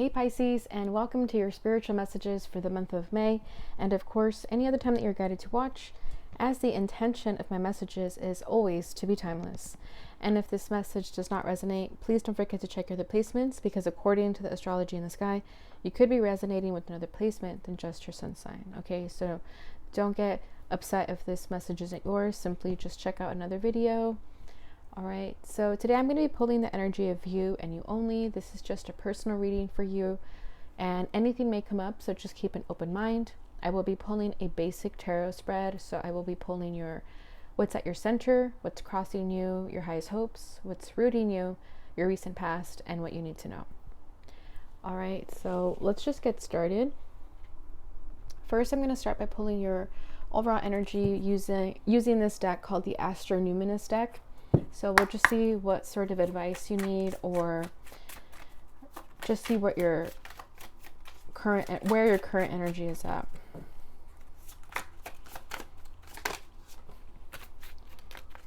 Hey Pisces, and welcome to your spiritual messages for the month of May, and of course, any other time that you're guided to watch, as the intention of my messages is always to be timeless. And if this message does not resonate, please don't forget to check your other placements, because according to the astrology in the sky, you could be resonating with another placement than just your sun sign. Okay, so don't get upset if this message isn't yours. Simply just check out another video. All right, so today I'm going to be pulling the energy of you and you only. This is just a personal reading for you, and anything may come up, so just keep an open mind. I will be pulling a basic tarot spread, so I will be pulling your what's at your center, what's crossing you, your highest hopes, what's rooting you, your recent past, and what you need to know. All right, so let's just get started. First, I'm going to start by pulling your overall energy using this deck called the Astronuminous deck. So we'll just see what sort of advice you need, or just see what where your current energy is at.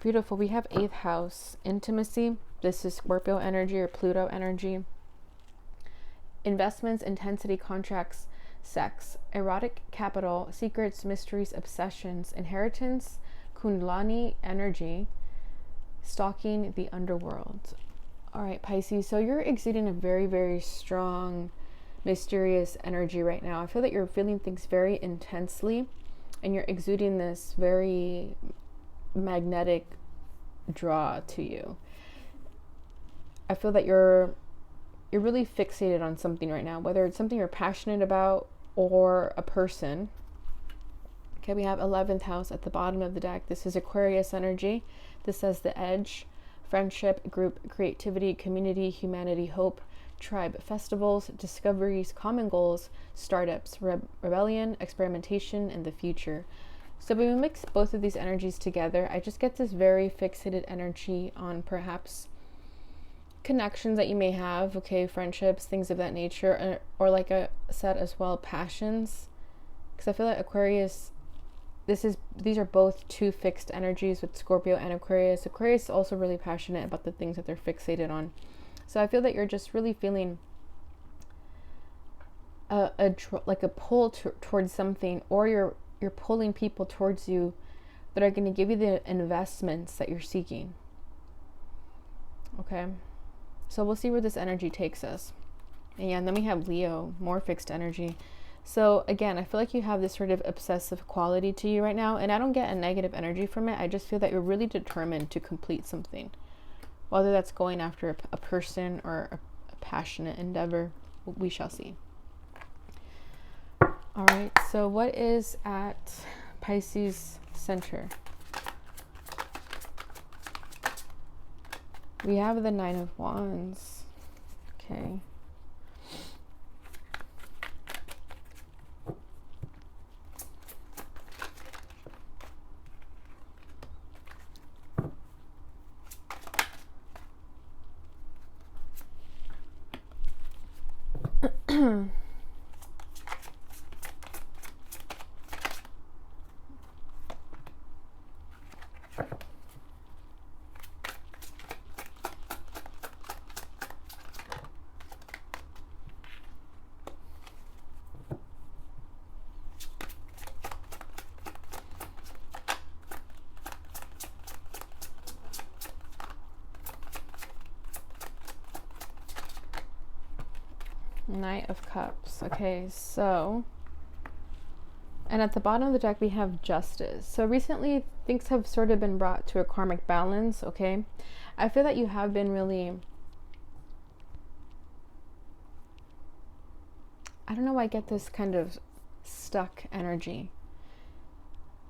Beautiful. We have 8th house, intimacy. This is Scorpio energy or Pluto energy. Investments, intensity, contracts, sex, erotic capital, secrets, mysteries, obsessions, inheritance, Kundalini energy, stalking the underworld. All right, Pisces, so you're exuding a very, very strong, mysterious energy right now. I feel that you're feeling things very intensely, and you're exuding this very magnetic draw to you. I feel that you're really fixated on something right now, whether it's something you're passionate about or a person. Okay, we have 11th house at the bottom of the deck. This is Aquarius energy. This says the edge, friendship, group, creativity, community, humanity, hope, tribe, festivals, discoveries, common goals, startups, rebellion, experimentation, and the future. So when we mix both of these energies together, I just get this very fixated energy on perhaps connections that you may have, okay, friendships, things of that nature, or like I said as well, passions. Because I feel like Aquarius, these are both two fixed energies with Scorpio and Aquarius. Aquarius is also really passionate about the things that they're fixated on. So I feel that you're just really feeling like a pull towards something, or you're pulling people towards you that are going to give you the investments that you're seeking. Okay, so we'll see where this energy takes us. And then we have Leo, more fixed energy. So again, I feel like you have this sort of obsessive quality to you right now, and I don't get a negative energy from it. I just feel that you're really determined to complete something, whether that's going after a person or a passionate endeavor. We shall see. All right, so what is at Pisces center? We have the 9 of Wands. Okay. Knight of Cups. Okay, so, and at the bottom of the deck we have Justice. So recently things have sort of been brought to a karmic balance. Okay, I feel that you have been really, I don't know why I get this kind of stuck energy.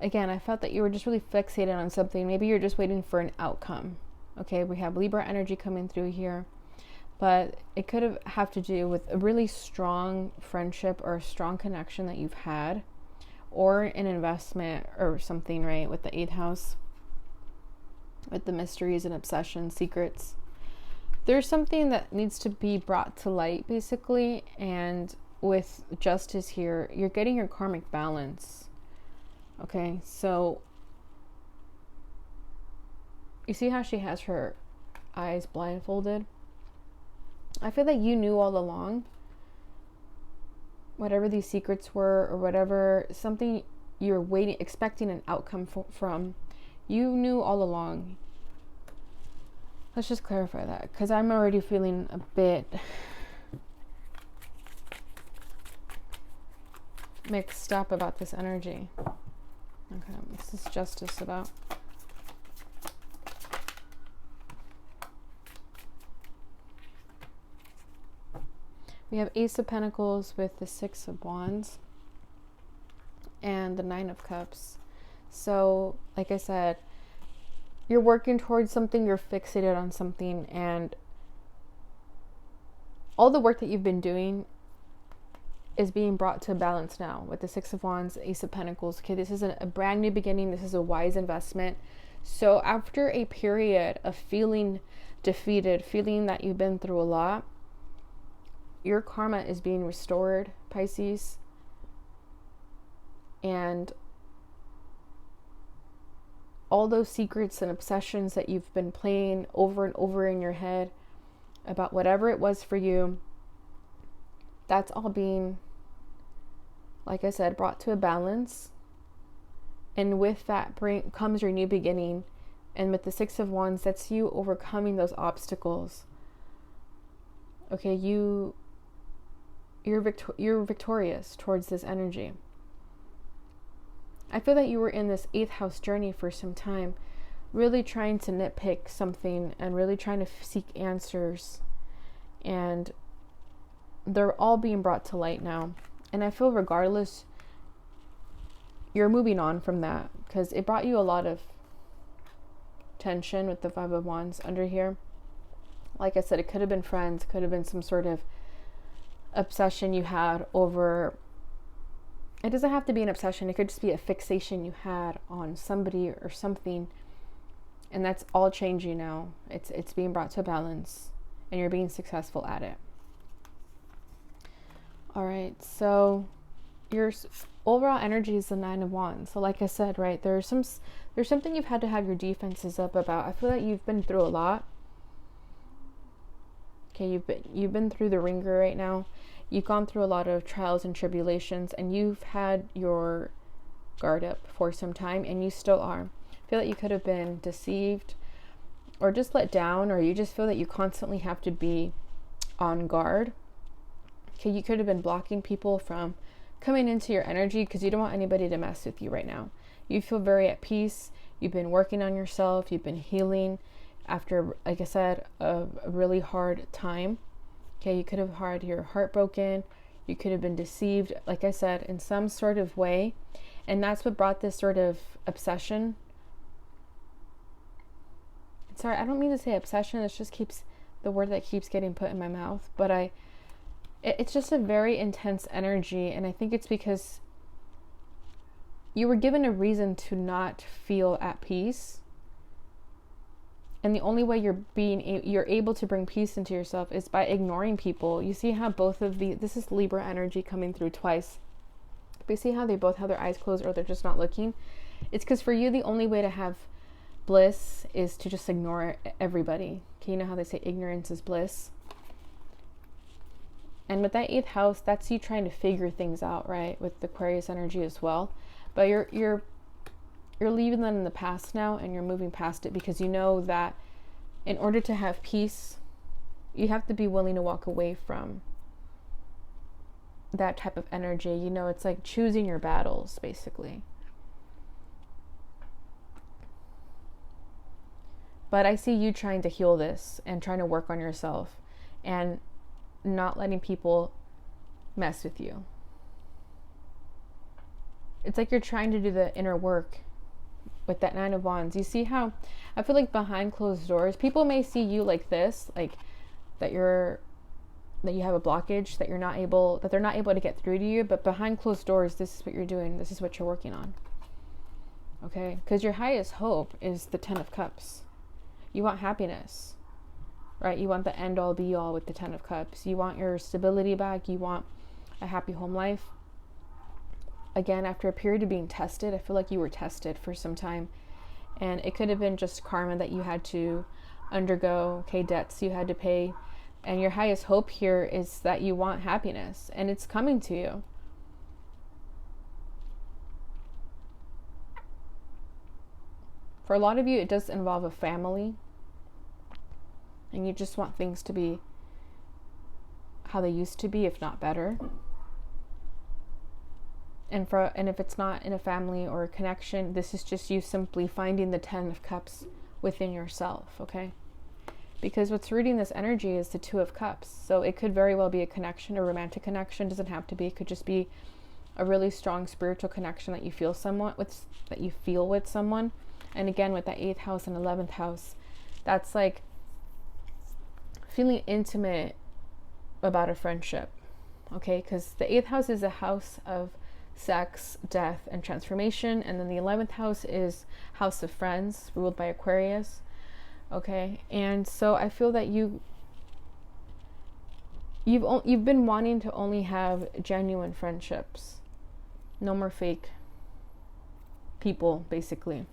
Again, I felt that you were just really fixated on something. Maybe you're just waiting for an outcome. Okay, we have Libra energy coming through here. But it could have to do with a really strong friendship or a strong connection that you've had, or an investment or something, right? With the 8th house, with the mysteries and obsessions, secrets. There's something that needs to be brought to light, basically. And with Justice here, you're getting your karmic balance. Okay, so you see how she has her eyes blindfolded? I feel that you knew all along whatever these secrets were, or whatever, something you're waiting, expecting an outcome from, you knew all along. Let's just clarify that, because I'm already feeling a bit mixed up about this energy. Okay, this is justice about. We have Ace of Pentacles with the Six of Wands and the Nine of Cups. So, like I said, you're working towards something, you're fixated on something, and all the work that you've been doing is being brought to balance now with the Six of Wands, Ace of Pentacles. Okay, this is a brand new beginning. This is a wise investment. So after a period of feeling defeated, feeling that you've been through a lot, your karma is being restored, Pisces. And all those secrets and obsessions that you've been playing over and over in your head about whatever it was for you, that's all being, like I said, brought to a balance. And with that comes your new beginning. And with the Six of Wands, that's you overcoming those obstacles. Okay, you're victorious towards this energy. I feel that you were in this 8th house journey for some time, really trying to nitpick something and really trying to seek answers. And they're all being brought to light now. And I feel regardless, you're moving on from that, because it brought you a lot of tension with the Five of Wands under here. Like I said, it could have been friends, could have been some sort of obsession you had over. It doesn't have to be an obsession. It could just be a fixation you had on somebody or something. And that's all changing now. It's being brought to a balance, and you're being successful at it. All right, so your overall energy is the Nine of Wands. So like I said, right, there's something you've had to have your defenses up about. I feel like you've been through a lot. Okay, you've been through the ringer right now. You've gone through a lot of trials and tribulations, and you've had your guard up for some time, and you still are. I feel that you could have been deceived or just let down, or you just feel that you constantly have to be on guard. Okay, you could have been blocking people from coming into your energy because you don't want anybody to mess with you right now. You feel very at peace. You've been working on yourself. You've been healing after, like I said, a really hard time. Okay, you could have had your heart broken. You could have been deceived, like I said, in some sort of way. And that's what brought this sort of obsession. Sorry, I don't mean to say obsession. It just keeps the word that keeps getting put in my mouth. But it's just a very intense energy. And I think it's because you were given a reason to not feel at peace. And the only way you're able to bring peace into yourself is by ignoring people. You see how this is Libra energy coming through twice. But you see how they both have their eyes closed, or they're just not looking? It's because for you, the only way to have bliss is to just ignore everybody. Okay, you know how they say ignorance is bliss? And with that 8th house, that's you trying to figure things out, right? With the Aquarius energy as well. But you're leaving that in the past now, and you're moving past it, because you know that in order to have peace, you have to be willing to walk away from that type of energy. You know, it's like choosing your battles, basically. But I see you trying to heal this and trying to work on yourself and not letting people mess with you. It's like you're trying to do the inner work with that Nine of Wands. You see how I feel like behind closed doors, people may see you like this, like that you have a blockage, that they're not able to get through to you. But behind closed doors, this is what you're doing. This is what you're working on. Okay? Because your highest hope is the 10 of Cups. You want happiness, right? You want the end all be all with the 10 of Cups. You want your stability back. You want a happy home life. Again, after a period of being tested, I feel like you were tested for some time. And it could have been just karma that you had to undergo, okay, debts you had to pay, And your highest hope here is that you want happiness, and it's coming to you. For a lot of you, it does involve a family, and you just want things to be how they used to be, if not better. And if it's not in a family or a connection, this is just you simply finding the 10 of Cups within yourself, okay? Because what's rooting this energy is the 2 of Cups. So it could very well be a connection, a romantic connection. Doesn't have to be. It could just be a really strong spiritual connection that you feel with someone. And again, with that 8th house and 11th house, that's like feeling intimate about a friendship, okay? Because the 8th house is a house of sex, death, and transformation, and then the 11th house is house of friends, ruled by Aquarius, okay? And so I feel that you've been wanting to only have genuine friendships, no more fake people, basically.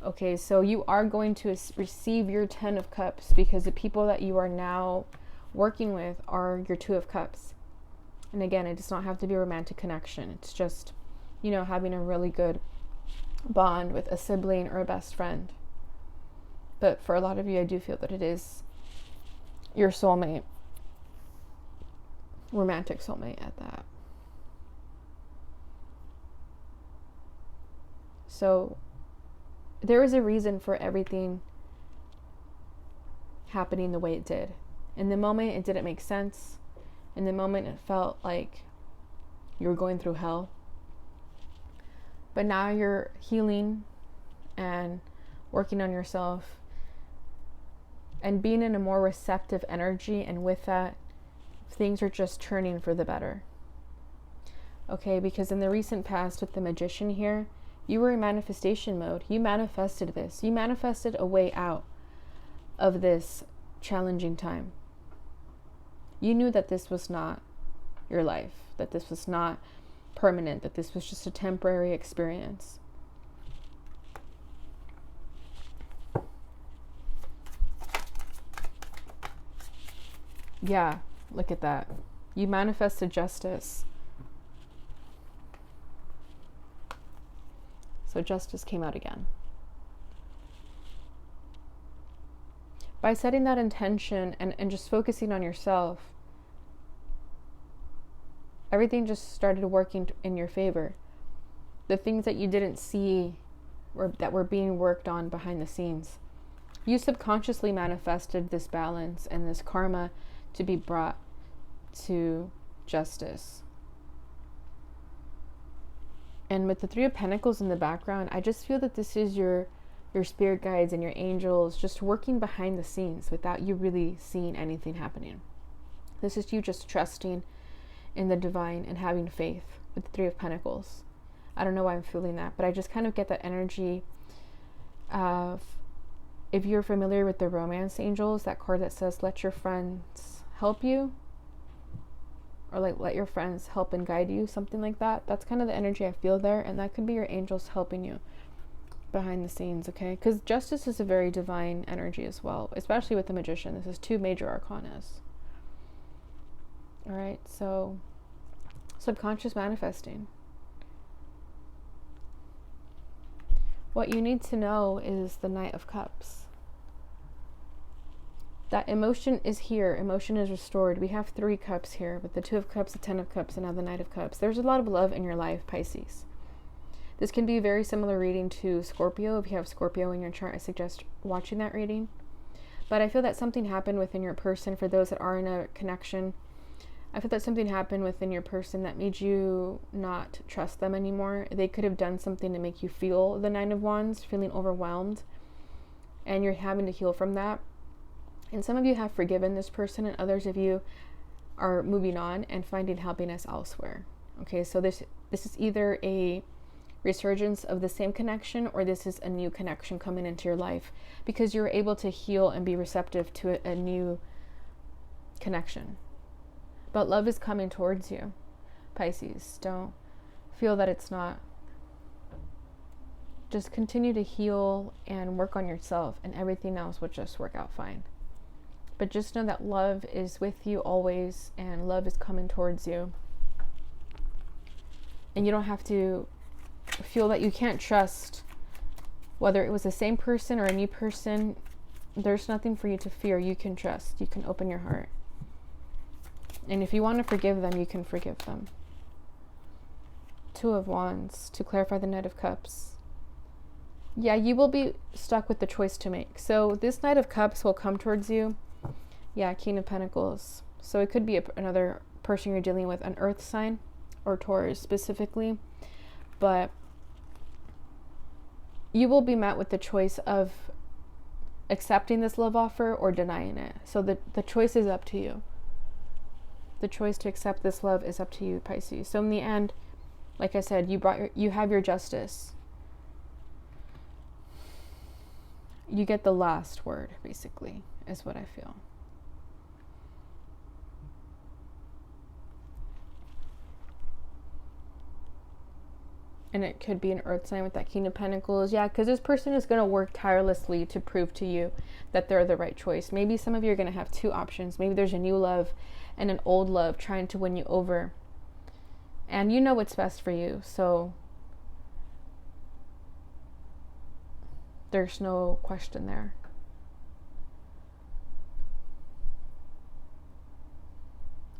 Okay, so you are going to receive your 10 of Cups because the people that you are now working with are your 2 of Cups. And again, it does not have to be a romantic connection. It's just, having a really good bond with a sibling or a best friend. But for a lot of you, I do feel that it is your soulmate, romantic soulmate at that. So there is a reason for everything happening the way it did. In the moment, it didn't make sense. In the moment, it felt like you were going through hell. But now you're healing and working on yourself and being in a more receptive energy. And with that, things are just turning for the better. Okay, because in the recent past with the Magician here, you were in manifestation mode. You manifested this. You manifested a way out of this challenging time. You knew that this was not your life, that this was not permanent, that this was just a temporary experience. Yeah, look at that. You manifested justice. So justice came out again. By setting that intention and just focusing on yourself, everything just started working in your favor. The things that you didn't see that were being worked on behind the scenes. You subconsciously manifested this balance and this karma to be brought to justice. And with the 3 of Pentacles in the background, I just feel that this is your spirit guides and your angels just working behind the scenes without you really seeing anything happening. This is you just trusting in the divine and having faith with the 3 of Pentacles. I don't know why I'm feeling that, but I just kind of get that energy of, if you're familiar with the romance angels, that card that says, let your friends help you, or like, let your friends help and guide you, something like that. That's kind of the energy I feel there, and that could be your angels helping you behind the scenes, okay? Because justice is a very divine energy as well, especially with the Magician. This is 2 major arcanas. All right, so subconscious manifesting. What you need to know is the Knight of Cups. That emotion is here. Emotion is restored. We have 3 cups here with the 2 of Cups, the 10 of Cups, and now the Knight of Cups. There's a lot of love in your life, Pisces. This can be a very similar reading to Scorpio. If you have Scorpio in your chart, I suggest watching that reading. But I feel that something happened within your person. For those that are in a connection, I feel that something happened within your person that made you not trust them anymore. They could have done something to make you feel the 9 of Wands, feeling overwhelmed, and you're having to heal from that. And some of you have forgiven this person, and others of you are moving on and finding happiness elsewhere. Okay, so this is either a resurgence of the same connection, or this is a new connection coming into your life because you're able to heal and be receptive to a new connection. But love is coming towards you, Pisces. Don't feel that it's not. Just continue to heal and work on yourself, and everything else will just work out fine. But just know that love is with you always, and love is coming towards you. And you don't have to feel that you can't trust, whether it was the same person or a new person. There's nothing for you to fear. You can trust. You can open your heart. And if you want to forgive them, you can forgive them. Two of Wands, to clarify the Knight of Cups. Yeah, you will be stuck with the choice to make. So this Knight of Cups will come towards you. Yeah, King of Pentacles. So it could be another person you're dealing with, an earth sign, or Taurus specifically. But you will be met with the choice of accepting this love offer or denying it. So the choice is up to you. The choice to accept this love is up to you, Pisces. So in the end, like I said, you have your justice. You get the last word, basically, is what I feel. And it could be an earth sign with that King of Pentacles. Yeah, because this person is going to work tirelessly to prove to you that they're the right choice. Maybe some of you are going to have two options. Maybe there's a new love and an old love trying to win you over. And you know what's best for you. So there's no question there.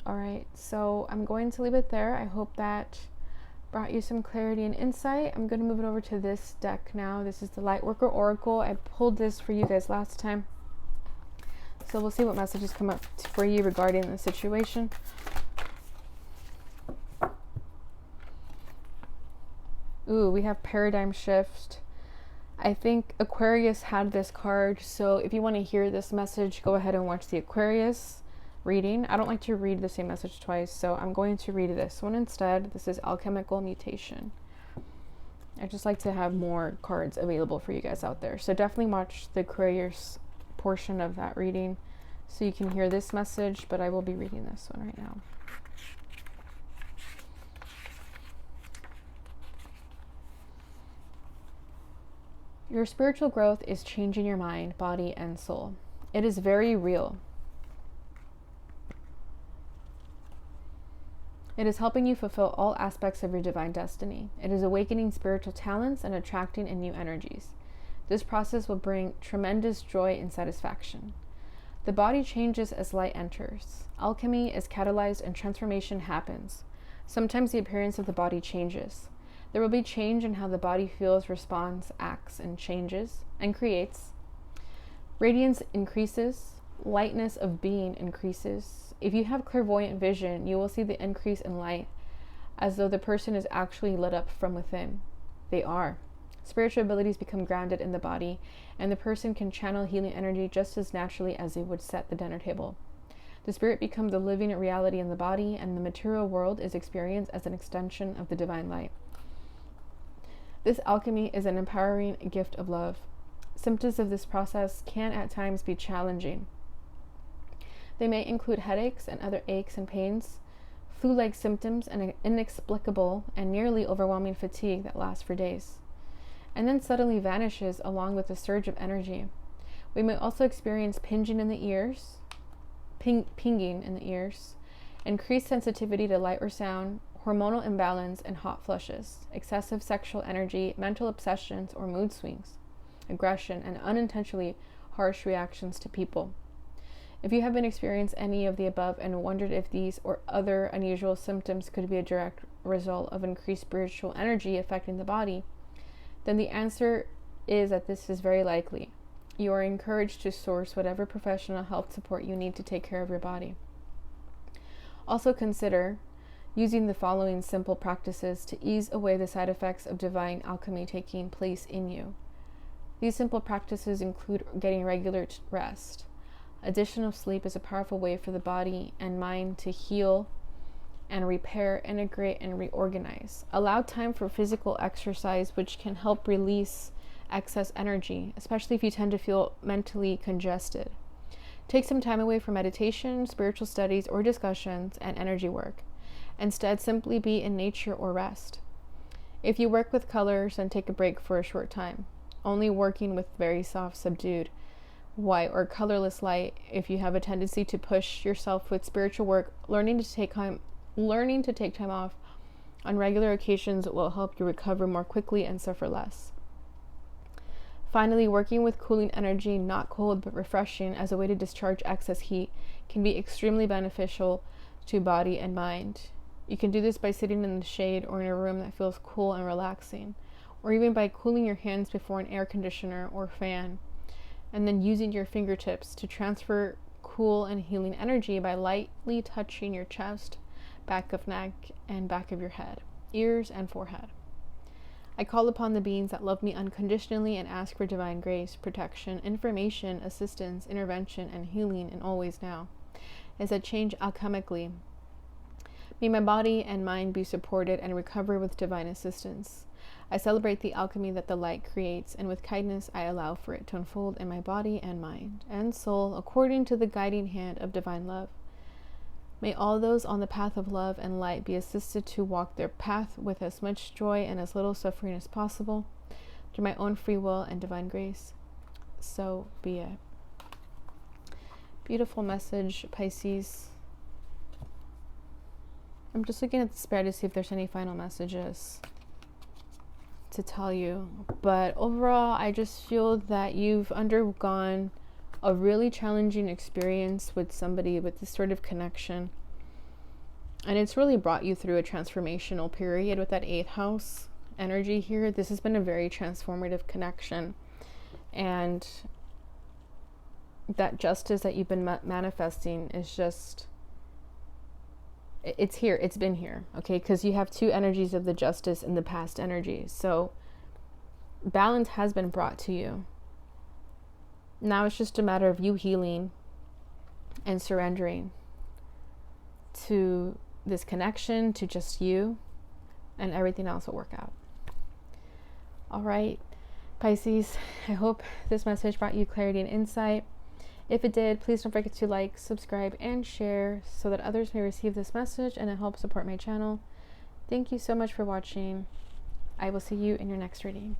All right, so I'm going to leave it there. I hope that brought you some clarity and insight. I'm going to move it over to this deck now. This is the Lightworker Oracle. I pulled this for you guys last time. So we'll see what messages come up for you regarding the situation. Ooh, we have Paradigm Shift. I think Aquarius had this card. So if you want to hear this message, go ahead and watch the Aquarius reading. I don't like to read the same message twice, so I'm going to read this one instead. This is Alchemical Mutation. I just like to have more cards available for you guys out there. So definitely watch the Aquarius portion of that reading so you can hear this message, but I will be reading this one right now. Your spiritual growth is changing your mind, body, and soul. It is very real. It is helping you fulfill all aspects of your divine destiny. It is awakening spiritual talents and attracting in new energies. This process will bring tremendous joy and satisfaction. The body changes as light enters. Alchemy is catalyzed and transformation happens. Sometimes the appearance of the body changes. There will be change in how the body feels, responds, acts, and changes, and creates. Radiance increases. Lightness of being increases. If you have clairvoyant vision, you will see the increase in light as though the person is actually lit up from within. They are. Spiritual abilities become grounded in the body, and the person can channel healing energy just as naturally as they would set the dinner table. The spirit becomes a living reality in the body, and the material world is experienced as an extension of the divine light. This alchemy is an empowering gift of love. Symptoms of this process can at times be challenging. They may include headaches and other aches and pains, flu-like symptoms, and an inexplicable and nearly overwhelming fatigue that lasts for days, and then suddenly vanishes along with a surge of energy. We may also experience pinging in the ears, increased sensitivity to light or sound, hormonal imbalance, and hot flushes, excessive sexual energy, mental obsessions or mood swings, aggression, and unintentionally harsh reactions to people. If you have been experiencing any of the above and wondered if these or other unusual symptoms could be a direct result of increased spiritual energy affecting the body, then the answer is that this is very likely. You are encouraged to source whatever professional health support you need to take care of your body. Also consider using the following simple practices to ease away the side effects of divine alchemy taking place in you. These simple practices include getting regular rest. Additional sleep is a powerful way for the body and mind to heal and repair, integrate, and reorganize. Allow time for physical exercise, which can help release excess energy, especially if you tend to feel mentally congested. Take some time away from meditation, spiritual studies, or discussions, and energy work. Instead, simply be in nature or rest. If you work with colors, then take a break for a short time, only working with very soft, subdued white or colorless light. If you have a tendency to push yourself with spiritual work, learning to take time off on regular occasions will help you recover more quickly and suffer less. Finally, working with cooling energy, not cold but refreshing, as a way to discharge excess heat can be extremely beneficial to body and mind. You can do this by sitting in the shade or in a room that feels cool and relaxing, or even by cooling your hands before an air conditioner or fan, and then using your fingertips to transfer cool and healing energy by lightly touching your chest, back of neck, and back of your head, ears, and forehead. I call upon the beings that love me unconditionally and ask for divine grace, protection, information, assistance, intervention, and healing in always now, as I change alchemically. May my body and mind be supported and recover with divine assistance. I celebrate the alchemy that the light creates, and with kindness I allow for it to unfold in my body and mind and soul according to the guiding hand of divine love. May all those on the path of love and light be assisted to walk their path with as much joy and as little suffering as possible, through my own free will and divine grace. So be it. Beautiful message, Pisces. I'm just looking at the spread to see if there's any final messages to tell you. But overall, I just feel that you've undergone a really challenging experience with somebody with this sort of connection. And it's really brought you through a transformational period with that 8th house energy here. This has been a very transformative connection. And that justice that you've been manifesting is just, it's here. It's been here. Okay. Because you have 2 energies of the justice and the past energy. So balance has been brought to you. Now it's just a matter of you healing and surrendering to this connection, to just you, and everything else will work out. All right, Pisces, I hope this message brought you clarity and insight. If it did, please don't forget to like, subscribe, and share so that others may receive this message and it helps support my channel. Thank you so much for watching. I will see you in your next reading.